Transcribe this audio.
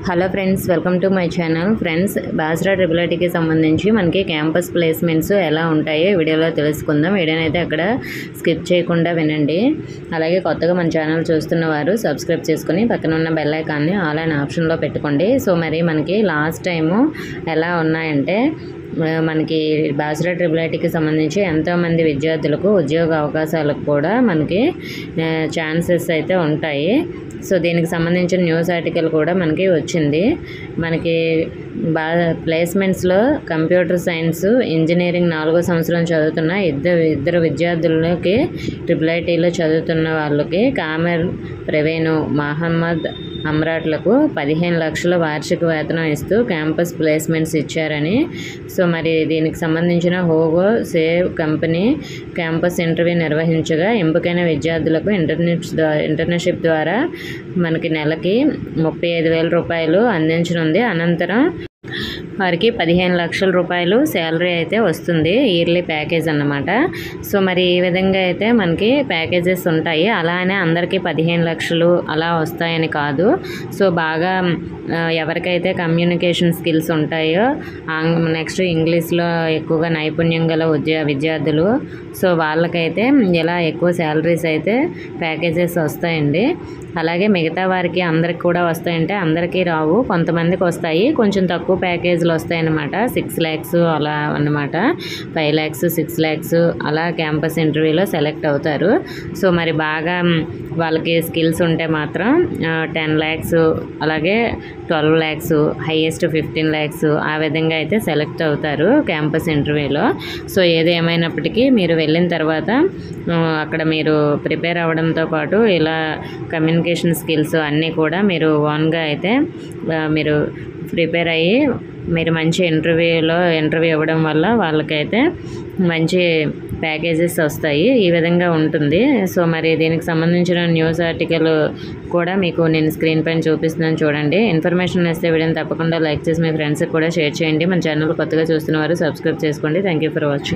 Hello friends, welcome to my channel. Friends, Basara triple ఐటీకి సంబంధించి మనకి క్యాంపస్ ప్లేస్మెంట్స్ ఎలా ఉంటాయో వీడియోలో తెలుసుకుందాం. వీడియోని అయితే అక్కడ స్కిప్ చేయకుండా వినండి. అలాగే కొత్తగా మన ఛానల్ చూస్తున్న వారు సబ్స్క్రైబ్ చేసుకుని పక్కన ఉన్న బెల్ ఐకాన్ని ఆల్ అనే ఆప్షన్లో పెట్టుకోండి. సో మరి మనకి లాస్ట్ టైము ఎలా ఉన్నాయంటే మనకి బాసరా ట్రిపుల్ ఐటీకి సంబంధించి ఎంతోమంది విద్యార్థులకు ఉద్యోగ అవకాశాలకు కూడా మనకి ఛాన్సెస్ అయితే ఉంటాయి. సో దీనికి సంబంధించిన న్యూస్ ఆర్టికల్ కూడా మనకి వచ్చింది. మనకి ప్లేస్మెంట్స్లో కంప్యూటర్ సైన్స్, ఇంజనీరింగ్ 4వ సంవత్సరం చదువుతున్న ఇద్దరు విద్యార్థులకి ట్రిపుల్ ఐటీలో చదువుతున్న వాళ్ళకి కామెర్ ప్రవీణ్, మహమ్మద్ అమ్రాట్లకు 15 లక్షల వార్షిక వేతనం ఇస్తూ క్యాంపస్ ప్లేస్మెంట్స్ ఇచ్చారని. సో మరి దీనికి సంబంధించిన హోగో సేవ్ కంపెనీ క్యాంపస్ ఇంటర్వ్యూ నిర్వహించగా ఎంపికైన విద్యార్థులకు ఇంటర్న్షిప్ ద్వారా మనకి నెలకి 35,000 రూపాయలు అందించనుంది. అనంతరం వారికి 15 లక్షల రూపాయలు శాలరీ అయితే వస్తుంది, ఇయర్లీ ప్యాకేజ్ అన్నమాట. సో మరి ఈ విధంగా అయితే మనకి ప్యాకేజెస్ ఉంటాయి. అలానే అందరికీ 15 లక్షలు అలా వస్తాయని కాదు. సో బాగా ఎవరికైతే కమ్యూనికేషన్ స్కిల్స్ ఉంటాయో, నెక్స్ట్ ఇంగ్లీష్లో ఎక్కువగా నైపుణ్యం గల విద్యార్థులు, సో వాళ్ళకైతే ఇలా ఎక్కువ శాలరీస్ అయితే ప్యాకేజెస్ వస్తాయండి. అలాగే మిగతా వారికి అందరికి కూడా వస్తాయంటే అందరికీ రావు, కొంతమందికి వస్తాయి. కొంచెం తక్కువ ప్యాకేజీలు వస్తాయన్నమాట. 6 lakhs అలా అన్నమాట. 5 lakhs, 6 lakhs అలా క్యాంపస్ ఇంటర్వ్యూలో సెలెక్ట్ అవుతారు. సో మరి బాగా వాళ్ళకి స్కిల్స్ ఉంటే మాత్రం 10 lakhs, అలాగే 12 lakhs, హైయెస్ట్ 15 lakhs ఆ విధంగా అయితే సెలెక్ట్ అవుతారు క్యాంపస్ ఇంటర్వ్యూలో. సో ఏది ఏమైనప్పటికీ మీరు వెళ్ళిన తర్వాత అక్కడ మీరు ప్రిపేర్ అవ్వడంతో పాటు ఇలా కమ్యూనికేషన్ స్కిల్స్ అన్నీ కూడా మీరు ఓన్గా అయితే మీరు ప్రిపేర్ అయ్యి మీరు మంచి ఇంటర్వ్యూ ఇవ్వడం వల్ల వాళ్ళకైతే మంచి ప్యాకేజెస్ వస్తాయి. ఈ విధంగా ఉంటుంది. సో మరి దీనికి సంబంధించిన న్యూస్ ఆర్టికల్ కూడా మీకు నేను స్క్రీన్ పైన చూపిస్తున్నాను, చూడండి. ఇన్ఫర్మేషన్ ఇస్తే వీడియోని తప్పకుండా లైక్ చేసి మీ ఫ్రెండ్స్కి కూడా షేర్ చేయండి. మన ఛానల్ కొత్తగా చూస్తున్న వారు సబ్స్క్రైబ్ చేసుకోండి. Thank you for watching.